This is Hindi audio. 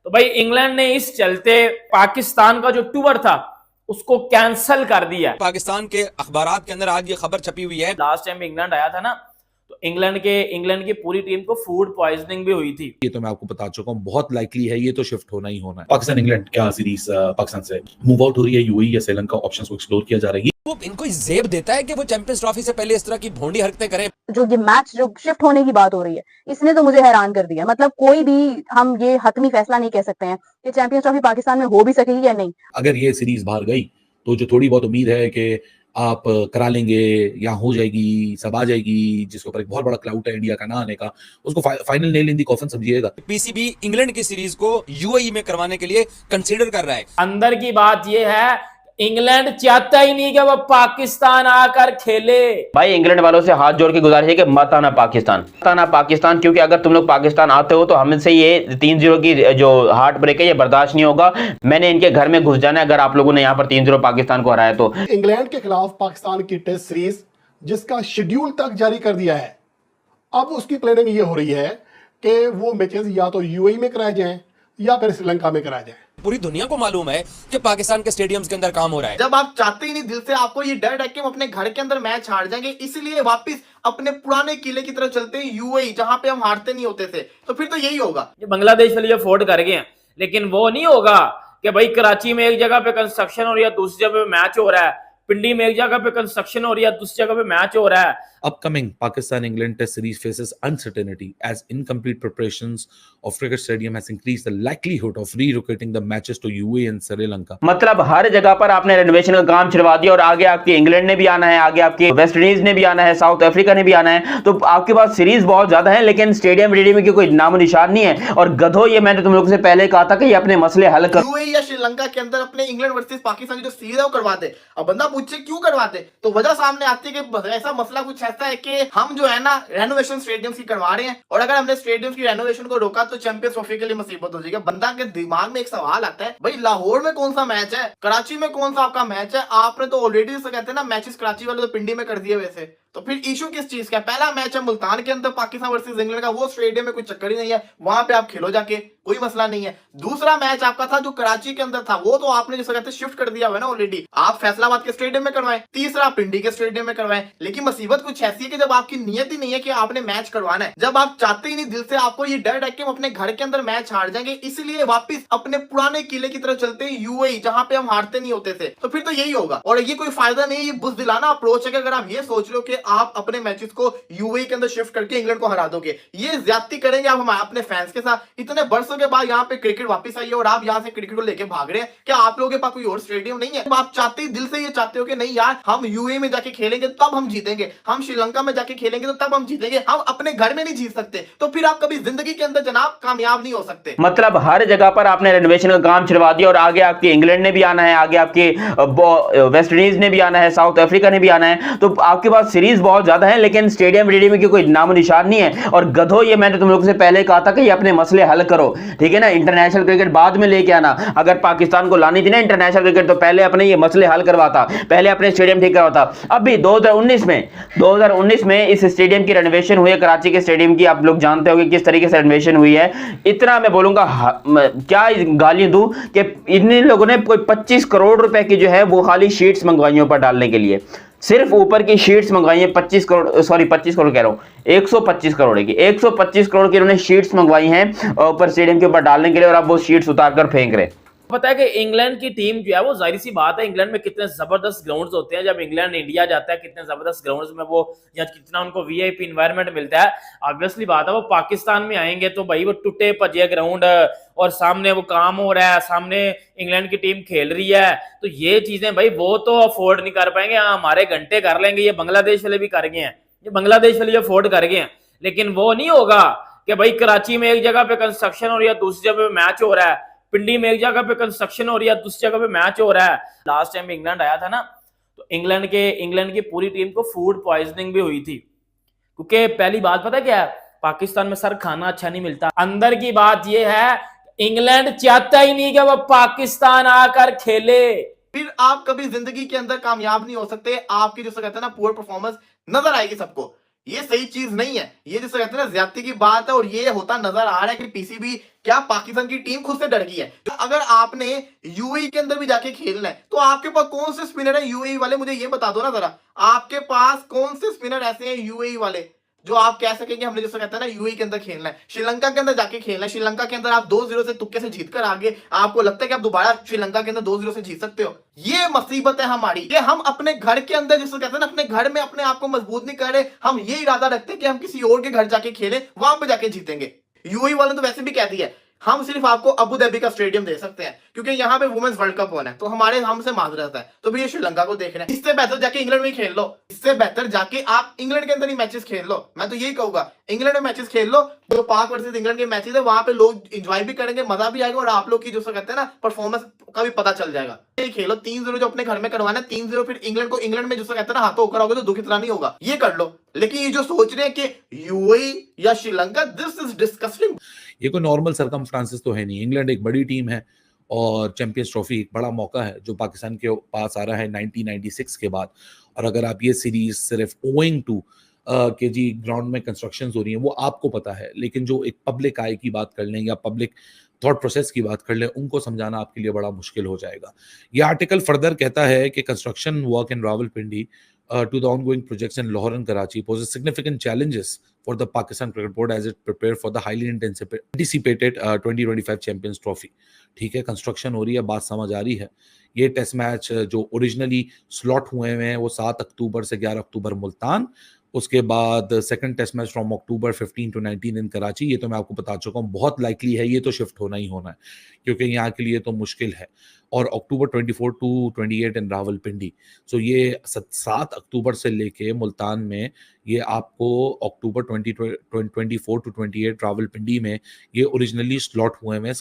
तो भाई इंग्लैंड ने इस चलते पाकिस्तान का जो टूर था उसको कैंसिल कर दिया। पाकिस्तान के अखबारात के अंदर आज ये खबर छपी हुई है। लास्ट टाइम इंग्लैंड आया था ना, तो इंग्लैंड की पूरी टीम को फूड पॉइजनिंग भी हुई थी। ये तो मैं आपको बता चुका हूँ, बहुत लाइकली है, ये तो शिफ्ट होना ही होना है। पाकिस्तान इंग्लैंड क्या सीरीज पाकिस्तान से मूव आउट हो रही है, यूएई या श्रीलंका ऑप्शंस को एक्सप्लोर किया जा रही है। वो इनको जेब देता है कि वो चैंपियंस ट्रॉफी से पहले इस तरह की भोंडी हरकतें करें। जो ये मैच जो शिफ्ट होने की बात हो रही है, इसने तो मुझे हैरान कर दिया। मतलब कोई भी हम ये हतमी फैसला नहीं कह सकते हैं कि चैंपियंस ट्रॉफी पाकिस्तान में हो भी सकेगी या नहीं। अगर ये सीरीज बाहर गई तो जो थोड़ी बहुत उम्मीद है कि आप करा लेंगे या हो जाएगी, सब आ जाएगी, जिसके ऊपर एक बहुत बड़ा क्लाउड है इंडिया का ना आने का, उसको final nail in the coffin समझिएगा। पीसीबी इंग्लैंड की सीरीज को यूएई में करवाने के लिए कंसीडर कर रहा है। अंदर की बात यह है, इंग्लैंड चाहता ही नहीं कि वो पाकिस्तान आकर खेले। भाई इंग्लैंड वालों से हाथ जोड़ के गुजारिश है कि मत आना पाकिस्तान, क्योंकि अगर तुम लोग पाकिस्तान आते हो तो हमसे ये 3-0 की जो हार्ट ब्रेक है ये बर्दाश्त नहीं होगा। मैंने इनके घर में घुस जाना है अगर आप लोगों ने यहाँ पर 3-0 पाकिस्तान को हराया तो। इंग्लैंड के खिलाफ पाकिस्तान की टेस्ट सीरीज जिसका शेड्यूल तक जारी कर दिया है, अब उसकी प्लानिंग ये हो रही है कि वो मैचेस या तो यूएई में कराए जाएं या फिर श्रीलंका में कराए जाएं। पूरी दुनिया को मालूम है कि पाकिस्तान के स्टेडियम्स के अंदर काम हो रहा है। जब आप चाहते ही नहीं दिल से, आपको ये डर है कि हम अपने घर के अंदर मैच हार जाएंगे, इसलिए वापस अपने पुराने किले की तरफ चलते हैं यूएई, जहां पे हम हारते नहीं होते थे। तो फिर तो यही होगा। ये बांग्लादेश वाले अफोर्ड कर गए हैं, लेकिन वो नहीं होगा कि भाई कराची में एक जगह पे कंस्ट्रक्शन हो रही है, दूसरी जगह पे मैच हो रहा है, पिंडी में एक जगह पे कंस्ट्रक्शन हो रही है, दूसरी जगह पे मैच हो रहा है। Upcoming Pakistan England Test series faces uncertainty as incomplete preparations of cricket stadium has increased the likelihood of relocating the matches to UAE and Sri Lanka. मतलब हर जगह पर आपने रेनोवेशन का काम छिड़वा दिया और आगे आपकी इंग्लैंड ने भी आना है, आगे आपकी वेस्ट इंडीज ने भी आना है, साउथ अफ्रीका ने भी आना है, तो आपके पास सीरीज बहुत ज्यादा है लेकिन स्टेडियम रेडी की कोई नामो निशान नहीं है। और गधो, ये मैंने तुम लोगों से पहले कहा था कि ये अपने मसले हल कर यूएई या श्रीलंका के अंदर अपने इंग्लैंड वर्सेस पाकिस्तान की जो सीरीज है वो करवाते। अब बंदा पूछे क्यों करवाते, तो वजह सामने आती है कि ऐसा मसला कुछ ऐसा है कि हम जो है ना रेनोवेशन स्टेडियम की करवा रहे हैं, और अगर हमने स्टेडियम की रेनोवेशन को रोका तो चैंपियंस ट्रॉफी के लिए मुसीबत हो जाएगी। बंदा के दिमाग में एक सवाल आता है, भाई लाहौर में कौन सा मैच है, कराची में कौन सा आपका मैच है, आपने तो ऑलरेडी कहते हैं ना मैचेस कराची वाले तो पिंडी में कर दिए वैसे, तो फिर इशू किस चीज का। पहला मैच है मुल्तान के अंदर पाकिस्तान वर्सेस इंग्लैंड का, वो स्टेडियम में कोई चक्कर ही नहीं है, वहां पे आप खेलो जाके, कोई मसला नहीं है। दूसरा मैच आपका था जो कराची के अंदर था, वो तो आपने जैसे कहते हैं शिफ्ट कर दिया हुआ है ना ऑलरेडी, आप फैसलाबाद के स्टेडियम में करवाएं। तीसरा पिंडी के स्टेडियम में करवाएं। लेकिन मुसीबत कुछ ऐसी है कि जब आपकी नियत ही नहीं है कि आपने मैच करवाना है, जब आप चाहते ही नहीं दिल से, आपको ये डर है कि हम अपने घर के अंदर मैच हार जाएंगे, इसलिए वापस अपने पुराने किले की तरफ चलते हैं यूएई, जहां पे हम हारते नहीं होते थे, तो फिर तो यही होगा। और ये कोई फायदा नहीं, ये बुज़दिलाना अप्रोच है कि अगर आप ये सोच रहे हो कि आप अपने मैचेस को यूएई के अंदर शिफ्ट करके इंग्लैंड को हरा दोगे, ये ज्यादती करेंगे आप अपने फैंस के साथ। इतने बरसों के बाद यहाँ पे क्रिकेट वापस आई है और आप यहाँ से क्रिकेट को लेके भाग रहे हैं। क्या आप लोगों के पास कोई और स्टेडियम नहीं है? आप चाहते ही दिल से ये चाहते हो कि नहीं यार, हम यूएई में जाके खेलेंगे तब हम जीतेंगे, हम श्रीलंका में जाके खेलेंगे तो तब हम जीतेंगे, हम अपने घर में नहीं जीत सकते, तो फिर आप कभी जिंदगी के अंदर जनाब कामयाब नहीं हो सकते। मतलब हर जगह पर आपने रेनोवेशन का काम छिड़वा दिया और आगे आपकी इंग्लैंड ने भी आना है, आगे आपकी वेस्ट इंडीज ने भी आना है, साउथ अफ्रीका ने भी आना है, तो आपके पास सीरीज बहुत ज्यादा है लेकिन स्टेडियम रेडी की कोई नामो निशान नहीं है। और गधो, ये मैंने तुम लोगों से पहले कहा था कि ये अपने मसले हल करो, ठीक है ना। इंटरनेशनल क्रिकेट बाद में लेके आना, अगर पाकिस्तान को लानी थी ना इंटरनेशनल क्रिकेट तो पहले अपने ये मसले हल करवाता, पहले अपने स्टेडियम ठीक करवाता। अभी 2019 में इस स्टेडियम की रेनोवेशन हुई है, कराची के स्टेडियम की, आप लोग जानते होंगे किस तरीके से रेनोवेशन हुई है। इतना मैं बोलूंगा, क्या गालियां दूं कि इन लोगों ने कोई 25 करोड़ रुपए की जो है वो खाली शीट्स मंगवाई ऊपर डालने के लिए, सिर्फ ऊपर की शीट्स मंगवाई है। 25 करोड़ कह रहा हूं, 125 करोड़ की 125 करोड़ की इन्होंने शीट्स मंगवाई हैं ऊपर स्टेडियम के ऊपर डालने के लिए, और अब वो शीट्स उतार कर फेंक रहे। पता है कि इंग्लैंड की टीम जो है वो जाहिर सी बात है, इंग्लैंड में कितने जबरदस्त ग्राउंड्स होते हैं, जब इंग्लैंड इंडिया जाता है कितने जबरदस्त ग्राउंड्स में वो, या कितना उनको वीआईपी एनवायरनमेंट मिलता है। ऑब्वियसली बात है वो पाकिस्तान में आएंगे तो भाई वो टूटे भजे ग्राउंड और सामने वो काम हो रहा है, सामने इंग्लैंड की टीम खेल रही है, तो ये चीजें भाई वो तो अफोर्ड नहीं कर पाएंगे। हमारे घंटे कर लेंगे, ये बांग्लादेश वाले भी कर गए हैं, ये बांग्लादेश वाले अफोर्ड कर गए हैं, लेकिन वो नहीं होगा कि भाई कराची में एक जगह पे कंस्ट्रक्शन हो रही है, दूसरी जगह पे मैच हो रहा है, पिंडी में एक जगह पे कंस्ट्रक्शन हो रही है, दूसरी जगह पे मैच हो रहा है। लास्ट टाइम इंग्लैंड आया था ना, तो इंग्लैंड की पूरी टीम को फूड पॉइजनिंग भी हुई थी, क्योंकि पहली बात पता क्या है, पाकिस्तान में सर खाना अच्छा नहीं मिलता। अंदर की बात यह है, इंग्लैंड चाहता ही नहीं कि वो पाकिस्तान आकर खेले, फिर आप कभी जिंदगी के अंदर कामयाब नहीं हो सकते। आपकी जो कहते हैं ना पुअर परफॉर्मेंस नजर आएगी सबको। ये सही चीज नहीं है, ये जिसे कहते हैं ना ज्यादती की बात है। और ये होता नजर आ रहा है कि पीसीबी क्या पाकिस्तान की टीम खुद से डर गई है। तो अगर आपने यूएई के अंदर भी जाके खेलना है तो आपके पास कौन से स्पिनर है यूएई वाले, मुझे ये बता दो ना जरा, आपके पास कौन से स्पिनर ऐसे हैं यूएई वाले जो आप कह सकेंगे हमने जैसे कहते हैं ना यूएई के अंदर खेलना है, श्रीलंका के अंदर जाके खेलना है। श्रीलंका के अंदर आप 2-0 से तुक्के से जीत कर आगे, आपको लगता है कि आप दोबारा श्रीलंका के अंदर 2-0 से जीत सकते हो? ये मुसीबत है हमारी कि हम अपने घर के अंदर जिसे कहते हैं ना अपने घर में अपने आप को मजबूत नहीं कर रहे। हम ये इरादा रखते हैं कि हम किसी और के घर जाके खेलें, वहां पे जाके जीतेंगे। यूएई वाले तो वैसे भी कह दिया है हम सिर्फ आपको अबू धाबी का स्टेडियम दे सकते हैं क्योंकि यहाँ पे वुमेन्स वर्ल्ड कप होना है, तो हमारे हमसे माजरत है। तो भैया श्रीलंका को देखना है, इससे बेहतर जाके इंग्लैंड में ही खेल लो, इससे बेहतर जाके आप इंग्लैंड के अंदर ही मैचेस खेल लो। मैं तो यही कहूंगा इंग्लैंड में मैचेस खेल लो, जो पाक वर्सेस इंग्लैंड के मैचेस है वहां पे लोग एंजॉय भी करेंगे, मजा भी आएगा और आप लोग की जो कहते हैं ना परफॉर्मेंस का भी पता चल जाएगा। ये खेलो 3-0 जो अपने घर में करवाना है, 3-0 फिर इंग्लैंड को इंग्लैंड में जो कहते हैं ना हाथों होकर आओगे तो दुख इतना नहीं होगा, ये कर लो। लेकिन ये जो सोच रहे हैं कि यूएई या श्रीलंका, दिस इज डिस्कस्टिंग। ये कोई नॉर्मल सरकमस्टांसेस तो है नहीं। इंग्लैंड एक बड़ी टीम है और चैंपियंस ट्रॉफी एक बड़ा मौका है जो पाकिस्तान के पास आ रहा है 1996 के बाद। और अगर आप ये सीरीज सिर्फ ओइंग टू के जी ग्राउंड में कंस्ट्रक्शंस हो रही हैं वो आपको पता है, लेकिन जो एक पब्लिक आई की बात कर लें या पब्लिक थॉट प्रोसेस की बात कर लें, उनको समझाना आपके लिए बड़ा मुश्किल हो जाएगा। ये आर्टिकल फर्दर कहता है कि construction work in Rawalpindi to the ongoing projects in Lahore and Karachi poses significant challenges for the Pakistan Cricket Board as it prepared for the highly anticipated 2025 Champions Trophy. ठीक है, कंस्ट्रक्शन हो रही है, बात समझ आ रही है। ये टेस्ट मैच जो ओरिजिनली स्लॉट हुए हैं वो 7 अक्टूबर से 11 अक्टूबर मुल्तान, उसके बाद second test match from October 15 to 19 in Karachi. ये तो मैं आपको बता चुका हूँ, बहुत लाइकली है ये तो शिफ्ट होना ही होना है क्योंकि यहाँ के लिए तो मुश्किल है। और अक्टूबर 24 to 28 इन रावलपिंडी। सो ये 7 अक्टूबर से लेके मुल्तान में ये आपको अक्टूबर 24 to 28 रावलपिंडी में ये ओरिजिनली स्लॉट हुए हैं।